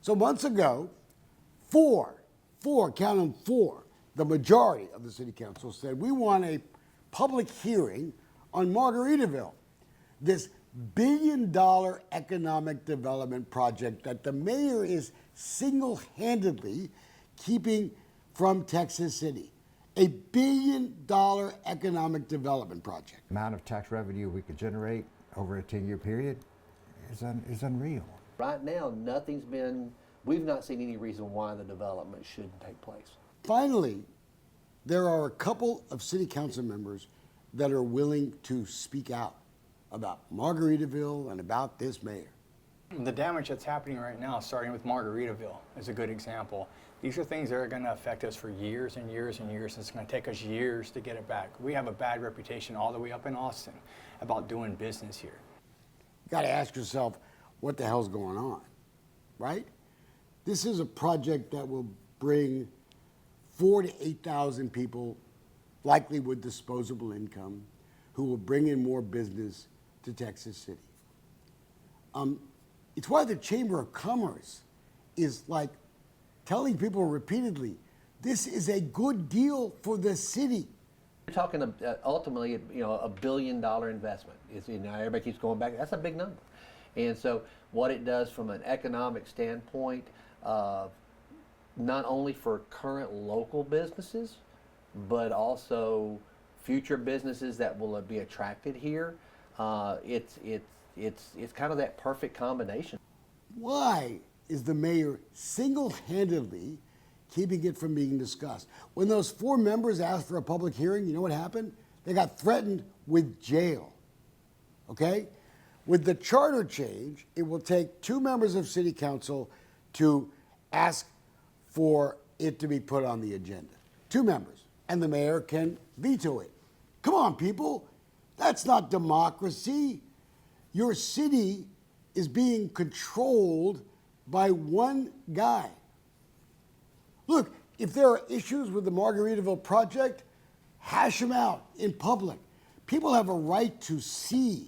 So months ago, count them four, the majority of the city council said, we want a public hearing on Margaritaville, this billion-dollar economic development project that the mayor is single-handedly keeping from Texas City. A billion-dollar economic development project. The amount of tax revenue we could generate over a 10-year period is unreal. Right now, we've not seen any reason why the development shouldn't take place. Finally, there are a couple of city council members that are willing to speak out about Margaritaville and about this mayor. The damage that's happening right now, starting with Margaritaville, is a good example. These are things that are going to affect us for years and years and years. It's going to take us years to get it back. We have a bad reputation all the way up in Austin about doing business here. You got to ask yourself, what the hell's going on, right? This is a project that will bring 4,000 to 8,000 people, likely with disposable income, who will bring in more business to Texas City. It's why the Chamber of Commerce is like telling people repeatedly, this is a good deal for the city. You're talking ultimately, $1 billion investment. Everybody keeps going back. That's a big number. And so what it does from an economic standpoint, not only for current local businesses, but also future businesses that will be attracted here, it's kind of that perfect combination. Why is the mayor single-handedly keeping it from being discussed? When those four members asked for a public hearing, you know what happened? They got threatened with jail, okay? With the charter change, it will take 2 members of city council to ask for it to be put on the agenda. 2 members, and the mayor can veto it. Come on, people, that's not democracy. Your city is being controlled by one guy. Look, if there are issues with the Margaritaville project, hash them out in public. People have a right to see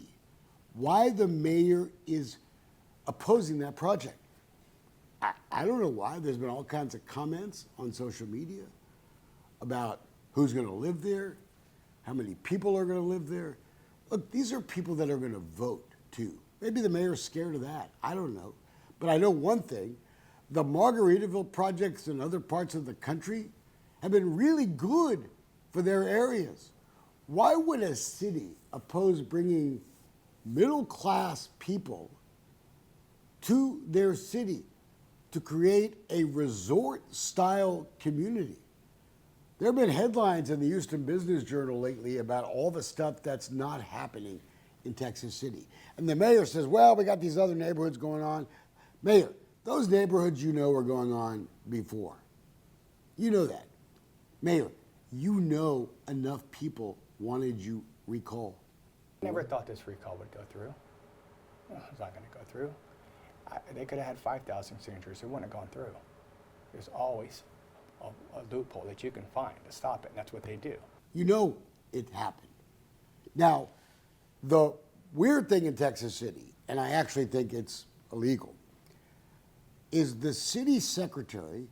why the mayor is opposing that project. I don't know why. There's been all kinds of comments on social media about who's going to live there, how many people are going to live there. Look, these are people that are going to vote too. Maybe the mayor's scared of that. I don't know. But I know one thing, the Margaritaville projects in other parts of the country have been really good for their areas. Why would a city oppose bringing middle-class people to their city to create a resort-style community? There have been headlines in the Houston Business Journal lately about all the stuff that's not happening in Texas City. And the mayor says, well, we got these other neighborhoods going on. Mayor, those neighborhoods you know were going on before. You know that. Mayor, you know enough people wanted you recalled. I never thought this recall would go through. It's not going to go through. They could have had 5,000 signatures. It wouldn't have gone through. There's always a loophole that you can find to stop it, and that's what they do. You know it happened. Now, the weird thing in Texas City, and I actually think it's illegal, is the city secretary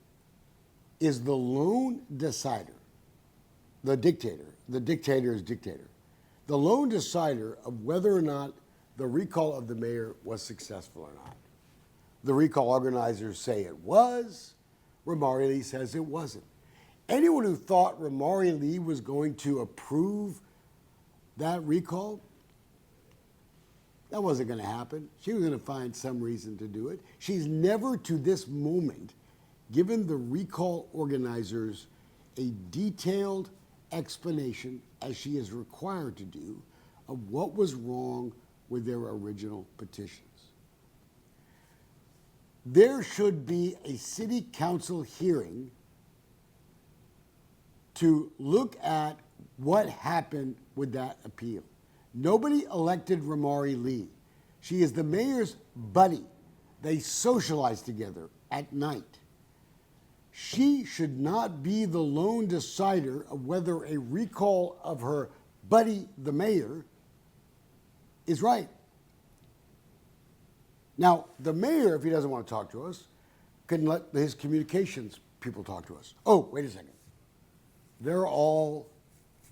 is the lone decider, the dictator. The dictator is dictator. The lone decider of whether or not the recall of the mayor was successful or not. The recall organizers say it was. Ramari Lee says it wasn't. Anyone who thought Ramari Lee was going to approve that recall, that wasn't going to happen. She was going to find some reason to do it. She's never to this moment given the recall organizers a detailed explanation, as she is required to do, of what was wrong with their original petitions. There should be a city council hearing to look at what happened with that appeal. Nobody elected Ramari Lee. She is the mayor's buddy. They socialize together at night. She should not be the lone decider of whether a recall of her buddy, the mayor, is right. Now, the mayor, if he doesn't want to talk to us, can let his communications people talk to us. Oh, wait a second. They're all,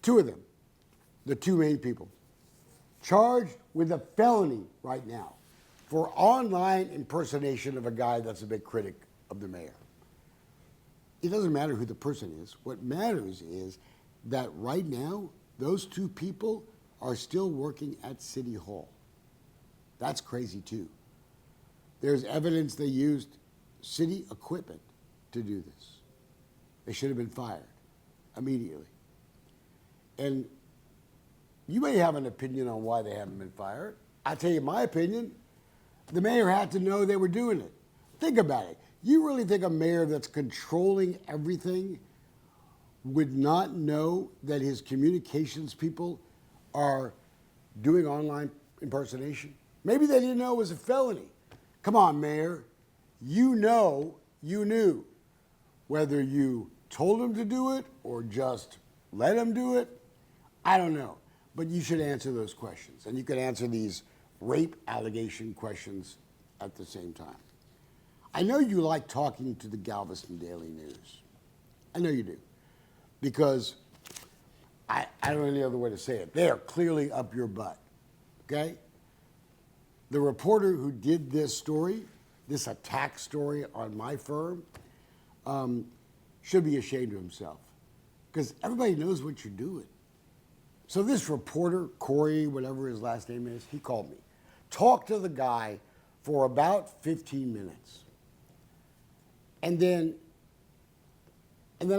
two of them, the two main people, charged with a felony right now for online impersonation of a guy that's a big critic of the mayor. It doesn't matter who the person is. What matters is that right now, those two people are still working at City Hall. That's crazy too. There's evidence they used city equipment to do this. They should have been fired immediately. And you may have an opinion on why they haven't been fired. I'll tell you my opinion. The mayor had to know they were doing it. Think about it. You really think a mayor that's controlling everything would not know that his communications people are doing online impersonation? Maybe they didn't know it was a felony. Come on, Mayor. You know you knew. Whether you told him to do it or just let him do it, I don't know. But you should answer those questions. And you could answer these rape allegation questions at the same time. I know you like talking to the Galveston Daily News. I know you do. Because I don't know any other way to say it. They are clearly up your butt. Okay? The reporter who did this story, this attack story on my firm, should be ashamed of himself. Because everybody knows what you're doing. So this reporter, Corey, whatever his last name is, he called me. Talked to the guy for about 15 minutes. And then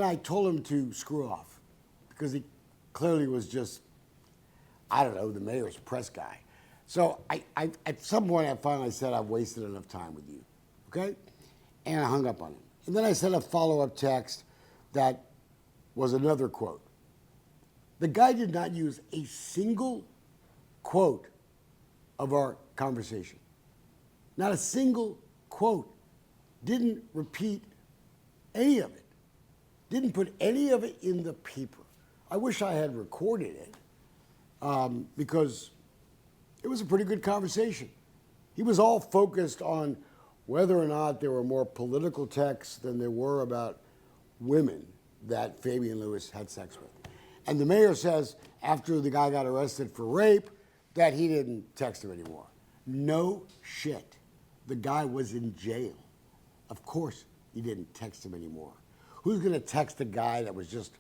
I told him to screw off because he clearly was just, I don't know, the mayor's press guy. So I at some point I finally said, I've wasted enough time with you, okay? And I hung up on him. And then I sent a follow-up text that was another quote. The guy did not use a single quote of our conversation. Not a single quote. Didn't repeat any of it. Didn't put any of it in the paper. I wish I had recorded it because it was a pretty good conversation. He was all focused on whether or not there were more political texts than there were about women that Fabian Lewis had sex with. And the mayor says after the guy got arrested for rape that he didn't text him anymore. No shit. The guy was in jail. Of course he didn't text him anymore. Who's going to text a guy that was just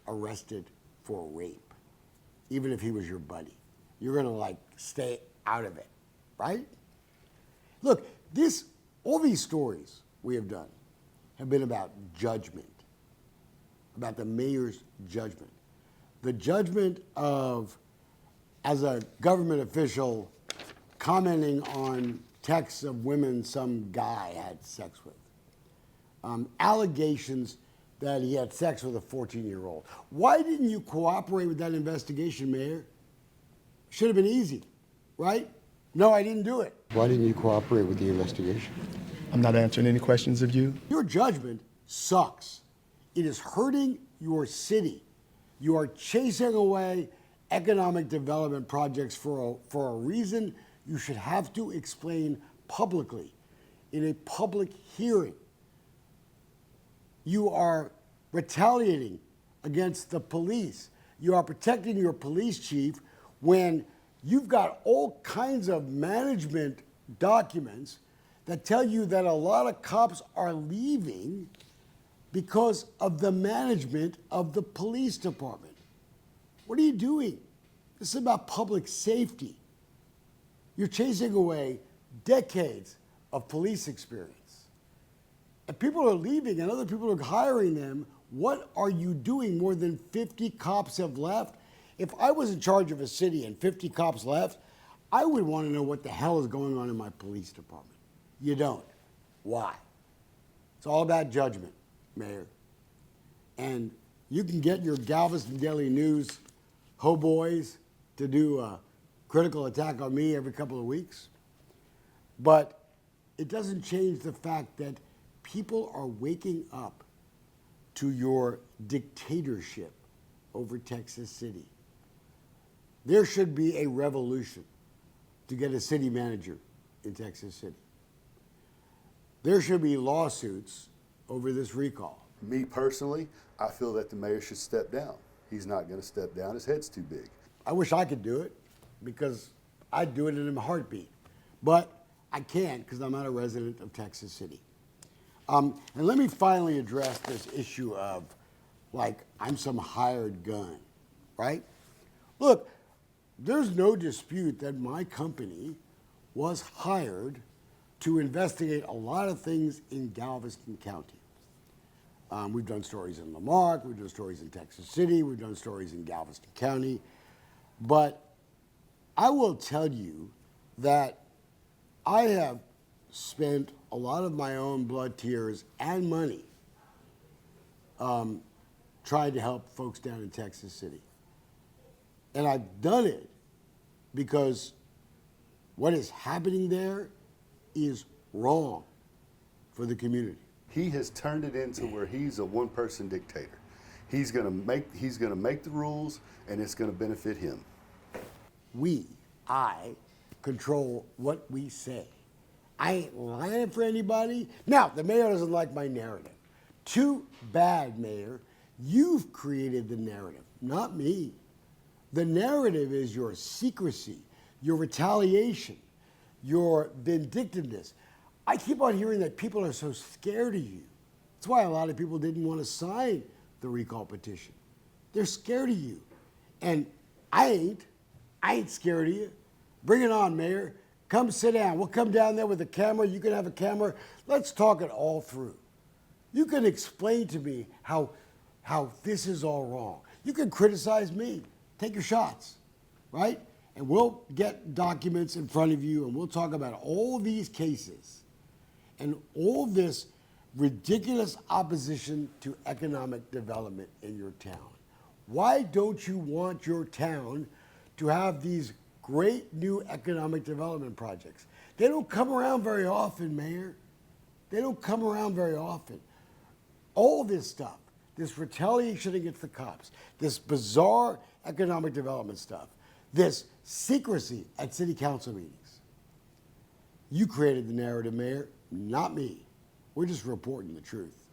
arrested for rape, even if he was your buddy? You're going to like stay out of it, right? Look, all these stories we have done have been about judgment, about the mayor's judgment. The judgment of, as a government official, commenting on texts of women some guy had sex with. Allegations that he had sex with a 14-year-old. Why didn't you cooperate with that investigation, Mayor? Should have been easy, right? No, I didn't do it. Why didn't you cooperate with the investigation? I'm not answering any questions of you. Your judgment sucks. It is hurting your city. You are chasing away economic development projects for a reason you should have to explain publicly in a public hearing. You are retaliating against the police. You are protecting your police chief when you've got all kinds of management documents that tell you that a lot of cops are leaving because of the management of the police department. What are you doing? This is about public safety. You're chasing away decades of police experience. And people are leaving and other people are hiring them. What are you doing? More than 50 cops have left. If I was in charge of a city and 50 cops left, I would want to know what the hell is going on in my police department. You don't. Why? It's all about judgment, Mayor. And you can get your Galveston Daily News ho-boys to do a critical attack on me every couple of weeks. But it doesn't change the fact that people are waking up to your dictatorship over Texas City. There should be a revolution to get a city manager in Texas City. there should be lawsuits over this recall. Me personally, I feel that the mayor should step down. He's not going to step down. His head's too big. I wish I could do it because I'd do it in a heartbeat. But I can't because I'm not a resident of Texas City. And let me finally address this issue of, like, I'm some hired gun, right? Look, there's no dispute that my company was hired to investigate a lot of things in Galveston County. We've done stories in Lamarck, we've done stories in Texas City, we've done stories in Galveston County. But I will tell you that I have spent a lot of my own blood, tears, and money trying to help folks down in Texas City. And I've done it because what is happening there is wrong for the community. He has turned it into where he's a one-person dictator. He's going to make the rules, and it's going to benefit him. I control what we say. I ain't lying for anybody. Now, the mayor doesn't like my narrative. Too bad, Mayor. You've created the narrative, not me. The narrative is your secrecy, your retaliation, your vindictiveness. I keep on hearing that people are so scared of you. That's why a lot of people didn't want to sign the recall petition. They're scared of you. And I ain't scared of you. Bring it on, Mayor. Come sit down. We'll come down there with a camera. You can have a camera. Let's talk it all through. You can explain to me how this is all wrong. You can criticize me. Take your shots, right? And we'll get documents in front of you and we'll talk about all these cases and all this ridiculous opposition to economic development in your town. Why don't you want your town to have these great new economic development projects? They don't come around very often, Mayor. They don't come around very often. All this stuff, this retaliation against the cops, this bizarre economic development stuff, this secrecy at city council meetings. You created the narrative, Mayor, not me. We're just reporting the truth.